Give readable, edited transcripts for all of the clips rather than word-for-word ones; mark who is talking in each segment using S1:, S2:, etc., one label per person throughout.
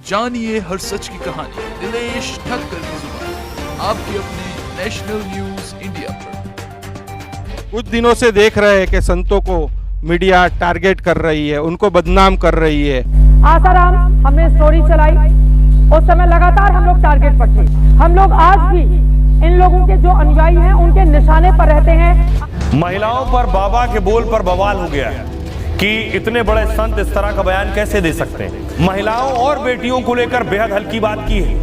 S1: जानिए हर सच की कहानी दिनेश ठक्कर की जुबान, आपके अपने नेशनल न्यूज इंडिया पर।
S2: कुछ दिनों से देख रहे हैं कि संतों को मीडिया टारगेट कर रही है, उनको बदनाम कर रही है।
S3: आसाराम हमने स्टोरी चलाई, उस समय लगातार हम लोग टारगेट पर थे। हम लोग आज भी इन लोगों के जो अनुयायी हैं उनके निशाने पर रहते हैं।
S4: महिलाओं पर बाबा के बोल पर बवाल हो गया है कि इतने बड़े संत इस तरह का बयान कैसे दे सकते हैं। महिलाओं और बेटियों को लेकर बेहद हल्की बात की है।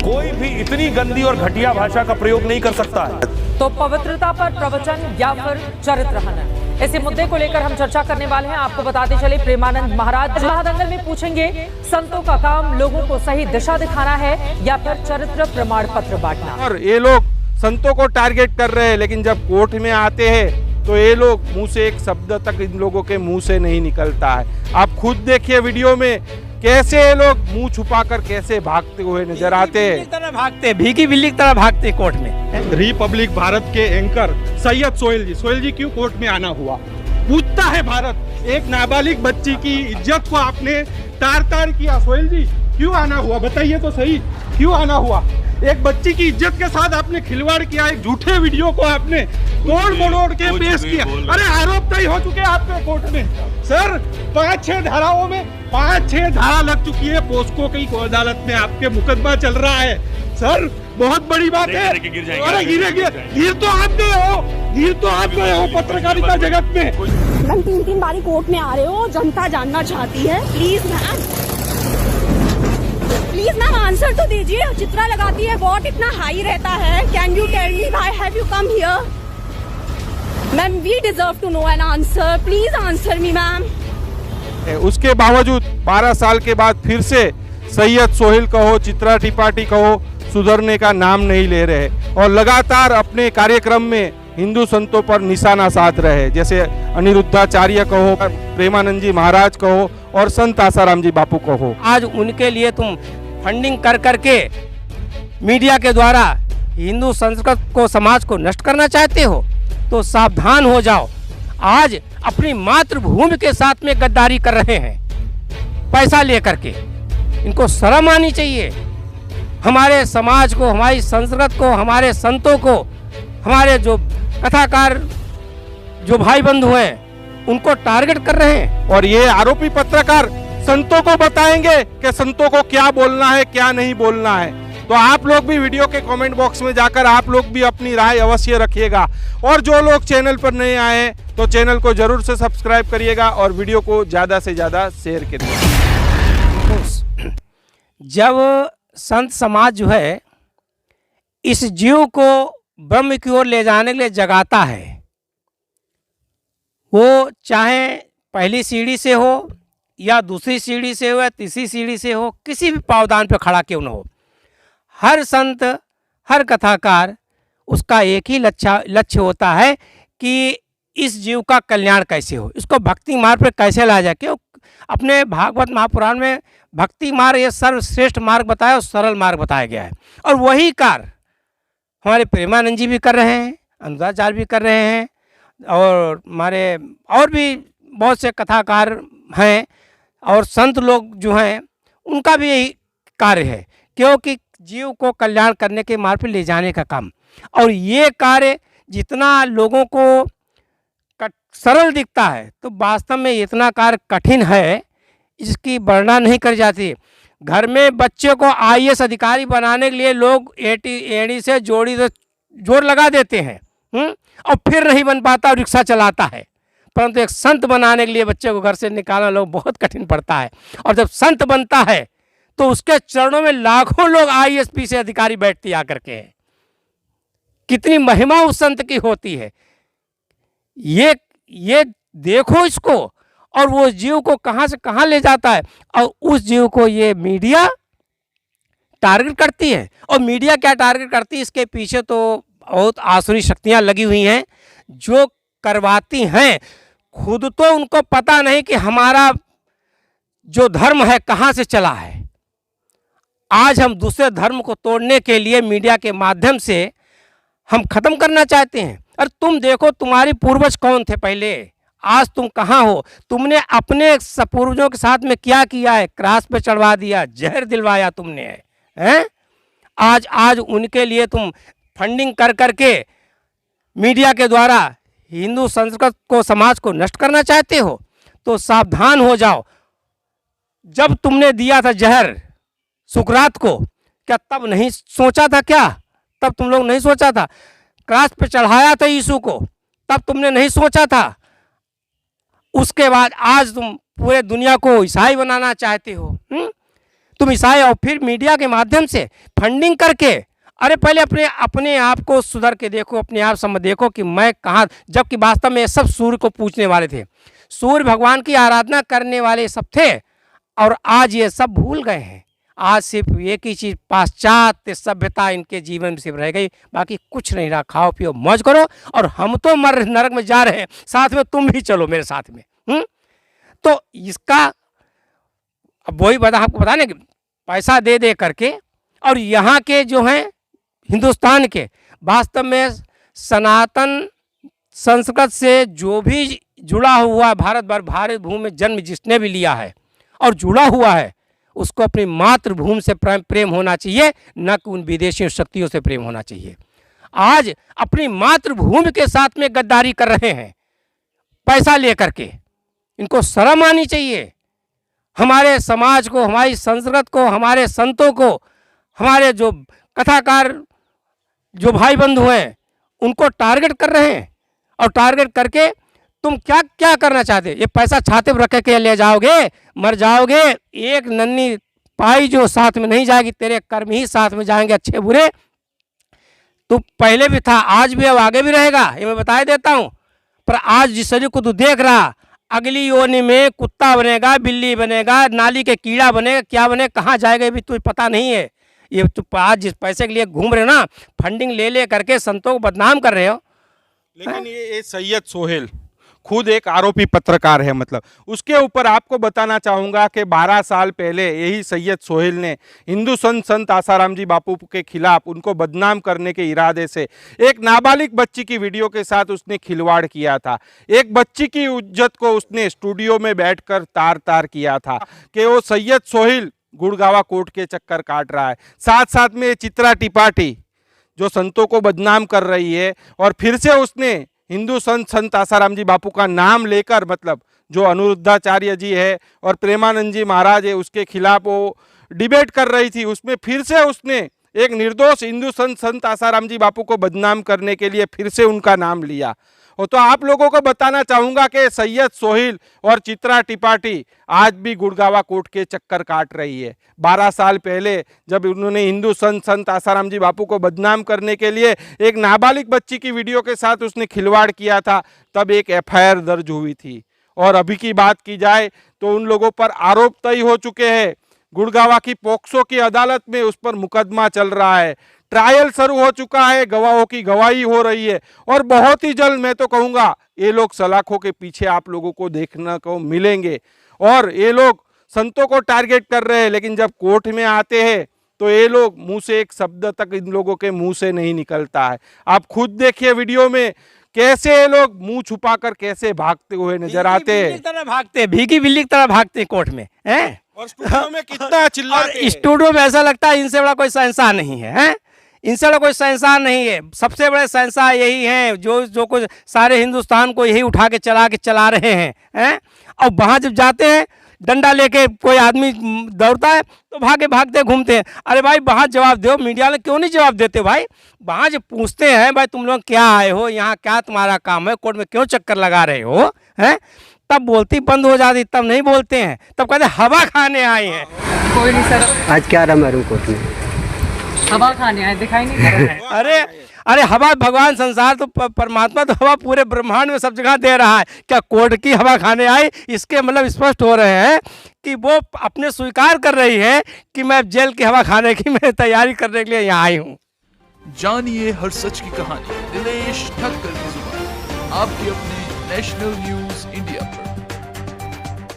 S4: कोई भी इतनी गंदी और घटिया भाषा का प्रयोग नहीं कर सकता है।
S3: तो पवित्रता पर प्रवचन या फिर चरित्र हनन, इसी मुद्दे को लेकर हम चर्चा करने वाले हैं। आपको बताते चले, प्रेमानंद महाराज महादंगल में पूछेंगे, संतों का काम लोगों को सही दिशा दिखाना है या फिर चरित्र प्रमाण पत्र बांटना।
S2: और ये लोग संतों को टारगेट कर रहे हैं, लेकिन जब कोर्ट में आते हैं तो ये लोग मुंह से एक शब्द तक इन लोगों के मुंह से नहीं निकलता है। आप खुद देखिए वीडियो में कैसे ये लोग मुंह छुपाकर कैसे भागते हुए नजर आते हैं।
S5: भागते भीगी बिल्ली की तरह भागते कोर्ट में।
S2: रिपब्लिक भारत के एंकर सैयद सोहेल जी क्यों कोर्ट में आना हुआ? पूछता है भारत, एक नाबालिग बच्ची की इज्जत को आपने तार तार किया। सोहेल जी क्यों आना हुआ, बताइए तो सही, क्यों आना हुआ? एक बच्ची की इज्जत के साथ आपने खिलवाड़ किया, एक झूठे वीडियो को आपने तोड़ मरोड़ के पेश किया। अरे आरोप तय हो चुके हैं आपके कोर्ट में सर। 5-6 धाराओं में 5-6 धारा लग चुकी है। पोस्को की अदालत में आपके मुकदमा चल रहा है सर। बहुत बड़ी बात है। अरे गिर तो आप गए हो पत्रकारिता जगत में।
S6: मैम 3 बारी कोर्ट में आ रहे हो, जनता जानना चाहती है। प्लीज मैम आंसर तो दीजिए। चित्रा लगाती है, वॉट इतना हाई रहता है। Can you tell me why have you come here? Ma'am we deserve to know an answer, please answer me ma'am.
S2: उसके बावजूद 12 साल के बाद फिर से सैयद सोहेल कहो, चित्रा त्रिपाठी कहो, सुधरने का नाम नहीं ले रहे और लगातार अपने कार्यक्रम में हिंदू संतों पर निशाना साध रहे। जैसे अनिरुद्धाचार्य कहो, प्रेमानंद जी महाराज कहो और संत आसाराम जी बापू कहो।
S5: आज उनके लिए तुम फंडिंग कर करके मीडिया के द्वारा हिंदू संस्कृति को, समाज को नष्ट करना चाहते हो तो सावधान हो जाओ। आज अपनी मातृभूमि के साथ में गद्दारी कर रहे हैं पैसा लेकर के। इनको शर्म आनी चाहिए। हमारे समाज को, हमारी संस्कृति को, हमारे संतों को, हमारे जो कथाकार जो भाई बंधु हैं उनको टारगेट कर रहे हैं।
S2: और ये आरोपी पत्रकार संतों को बताएंगे कि संतों को क्या बोलना है, क्या नहीं बोलना है। तो आप लोग भी वीडियो के कमेंट बॉक्स में जाकर आप लोग भी अपनी राय अवश्य रखिएगा। और जो लोग चैनल पर नए आए हैं तो चैनल को जरूर से सब्सक्राइब करिएगा और वीडियो को ज़्यादा से ज़्यादा शेयर करिएगा।
S5: जब संत समाज जो है इस जीव को ब्रह्म की ओर ले जाने के लिए जगाता है, वो चाहे पहली सीढ़ी से हो या दूसरी सीढ़ी से हो या तीसरी सीढ़ी से हो, किसी भी पावदान पर खड़ा क्यों न हो, हर संत, हर कथाकार, उसका एक ही लक्ष्य होता है कि इस जीव का कल्याण कैसे हो, इसको भक्ति मार्ग पर कैसे लाया जाए। क्यों? अपने भागवत महापुराण में भक्ति मार्ग ये सर्वश्रेष्ठ मार्ग बताया और सरल मार्ग बताया गया है। और वही कार्य हमारे प्रेमानंद जी भी कर रहे हैं, अनुराचार्य भी कर रहे हैं और हमारे और भी बहुत से कथाकार हैं और संत लोग जो हैं उनका भी यही कार्य है, क्योंकि जीव को कल्याण करने के मार्ग पर ले जाने का काम। और ये कार्य जितना लोगों को सरल दिखता है तो वास्तव में इतना कार्य कठिन है, इसकी वर्णना नहीं कर जाती। घर में बच्चे को IAS अधिकारी बनाने के लिए लोग एड़ी से जोड़ी से जोर लगा देते हैं और फिर नहीं बन पाता और रिक्शा चलाता है। परंतु एक संत बनाने के लिए बच्चे को घर से निकालना लोग बहुत कठिन पड़ता है। और जब संत बनता है तो उसके चरणों में लाखों लोग IAS से अधिकारी बैठते आकर के हैं। कितनी महिमा उस संत की होती है, ये देखो इसको। और वो जीव को कहाँ से कहाँ ले जाता है और उस जीव को ये मीडिया टारगेट करती है। और मीडिया क्या टारगेट करती है, इसके पीछे तो बहुत आसुरी शक्तियाँ लगी हुई हैं जो करवाती हैं। खुद तो उनको पता नहीं कि हमारा जो धर्म है कहाँ से चला है। आज हम दूसरे धर्म को तोड़ने के लिए मीडिया के माध्यम से हम ख़त्म करना चाहते हैं। अरे तुम देखो, तुम्हारी पूर्वज कौन थे पहले, आज तुम कहाँ हो? तुमने अपने पूर्वजों के साथ में क्या किया है? क्रॉस पे चढ़वा दिया, जहर दिलवाया तुमने, हैं? आज उनके लिए तुम फंडिंग कर करके मीडिया के द्वारा हिंदू संस्कृत को, समाज को नष्ट करना चाहते हो, तो सावधान हो जाओ। जब तुमने दिया था जहर सुकरात को, क्या तब नहीं सोचा था? क्या तब तुम लोग नहीं सोचा था? क्रॉस पे चढ़ाया था यीशु को, तब तुमने नहीं सोचा था? उसके बाद आज तुम पूरे दुनिया को ईसाई बनाना चाहते हो। तुम ईसाई, और फिर मीडिया के माध्यम से फंडिंग करके। अरे पहले अपने आप को सुधर के देखो, अपने आप समझ देखो कि मैं कहाँ, जबकि वास्तव में ये सब सूर्य को पूजने वाले थे, सूर्य भगवान की आराधना करने वाले सब थे, और आज ये सब भूल गए हैं। आज सिर्फ एक ही चीज़, पाश्चात्य सभ्यता इनके जीवन में सिर्फ रह गई, बाकी कुछ नहीं रहा। खाओ पियो मौज करो, और हम तो नरक में जा रहे हैं, साथ में तुम भी चलो मेरे साथ में। तो इसका अब वही आपको बताने कि पैसा दे दे करके, और यहाँ के जो हैं हिंदुस्तान के, वास्तव में सनातन संस्कृत से जो भी जुड़ा हुआ भारत भूमि में जन्म जिसने भी लिया है और जुड़ा हुआ है, उसको अपनी मातृभूमि से प्रेम होना चाहिए, न कि उन विदेशी शक्तियों से प्रेम होना चाहिए। आज अपनी मातृभूमि के साथ में गद्दारी कर रहे हैं पैसा लेकर के, इनको शर्म आनी चाहिए। हमारे समाज को, हमारी संस्कृत को, हमारे संतों को, हमारे जो कथाकार जो भाई बंधु हैं, उनको टारगेट कर रहे हैं। और टारगेट करके तुम क्या क्या करना चाहते? ये पैसा छाते पर रख के ले जाओगे, मर जाओगे। एक नन्ही पाई जो साथ में नहीं जाएगी, तेरे कर्म ही साथ में जाएंगे, अच्छे बुरे। तू पहले भी था, आज भी, अब आगे भी रहेगा, ये मैं बता देता हूँ। पर आज जिस शरीर को तू देख रहा, अगली योनि में कुत्ता बनेगा, बिल्ली बनेगा, नाली के कीड़ा बनेगा, क्या बने, कहाँ जाएगा, भी तुझे पता नहीं है। ये तो आज जिस पैसे के लिए घूम रहे हो ना, फंडिंग ले करके संतों को बदनाम कर रहे हो।
S2: लेकिन ये सैयद सोहेल खुद एक आरोपी पत्रकार है, मतलब उसके ऊपर आपको बताना चाहूँगा कि 12 साल पहले यही सैयद सोहेल ने हिंदू संत आसाराम जी बापू के खिलाफ, उनको बदनाम करने के इरादे से एक नाबालिग बच्ची की वीडियो के साथ उसने खिलवाड़ किया था। एक बच्ची की इज्जत को उसने स्टूडियो में बैठकर तार किया था कि वो सैयद सोहेल गुड़गावा कोर्ट के चक्कर काट रहा है। साथ साथ में चित्रा त्रिपाठी जो संतों को बदनाम कर रही है, और फिर से उसने हिंदू संत आसाराम जी बापू का नाम लेकर, मतलब जो अनिरुद्धाचार्य जी है और प्रेमानंद जी महाराज है, उसके खिलाफ वो डिबेट कर रही थी। उसमें फिर से उसने एक निर्दोष हिंदू संत आसाराम जी बापू को बदनाम करने के लिए फिर से उनका नाम लिया। और तो आप लोगों को बताना चाहूँगा कि सैयद सोहेल और चित्रा त्रिपाठी आज भी गुड़गावा कोर्ट के चक्कर काट रही है। 12 साल पहले जब उन्होंने हिंदू संत आसाराम जी बापू को बदनाम करने के लिए एक नाबालिग बच्ची की वीडियो के साथ उसने खिलवाड़ किया था, तब एक FIR दर्ज हुई थी। और अभी की बात की जाए तो उन लोगों पर आरोप तय हो चुके हैं। गुड़गावा की पोक्सो की अदालत में उस पर मुकदमा चल रहा है, ट्रायल शुरू हो चुका है, गवाहों की गवाही हो रही है, और बहुत ही जल्द मैं तो कहूँगा ये लोग सलाखों के पीछे आप लोगों को देखने को मिलेंगे। और ये लोग संतों को टारगेट कर रहे हैं, लेकिन जब कोर्ट में आते हैं तो ये लोग मुंह से एक शब्द तक इन लोगों के मुंह से नहीं निकलता है। आप खुद देखिए वीडियो में कैसे ये लोग मुंह छुपाकर कैसे भागते हुए नजर आते हैं।
S5: भागते, भीगी बिल्ली की तरह भागते हैं कोर्ट में, हैं?
S2: और स्टूडियो में कितना चिल्लाते हैं।
S5: स्टूडियो में ऐसा लगता है इनसे बड़ा कोई शहंशाह नहीं है, हैं? इनसे बड़ा कोई शहंशाह नहीं है। सबसे बड़े शहंशाह यही हैं जो कुछ सारे हिंदुस्तान को यही उठा के चला रहे हैं। और वहाँ जब जाते हैं, डंडा लेके कोई आदमी दौड़ता है तो भागते घूमते हैं। अरे भाई वहाँ जवाब दो, मीडिया में क्यों नहीं जवाब देते भाई? वहाँ जब पूछते हैं भाई तुम लोग क्या आए हो यहाँ, क्या तुम्हारा काम है, कोर्ट में क्यों चक्कर लगा रहे हो, हैं? तब बोलती बंद हो जाती, तब नहीं बोलते हैं, तब कहते हवा खाने आए हैं।
S3: कोई नहीं सर,
S7: आज क्या रहा मैरूम कोर्ट में?
S3: हवा खाने आए, दिखाई नहीं दे रहा है।
S5: अरे हवा भगवान, संसार तो परमात्मा तो हवा पूरे ब्रह्मांड में सब जगह दे रहा है। क्या कोर्ट की हवा खाने आए? इसके मतलब स्पष्ट हो रहे हैं कि वो अपने स्वीकार कर रही है कि मैं जेल की हवा खाने की मैं तैयारी करने के लिए यहाँ आई हूँ।
S1: जानिए हर सच की कहानी दिनेश ठक्कर की जुबान, आपके अपने नेशनल न्यूज इंडिया पर।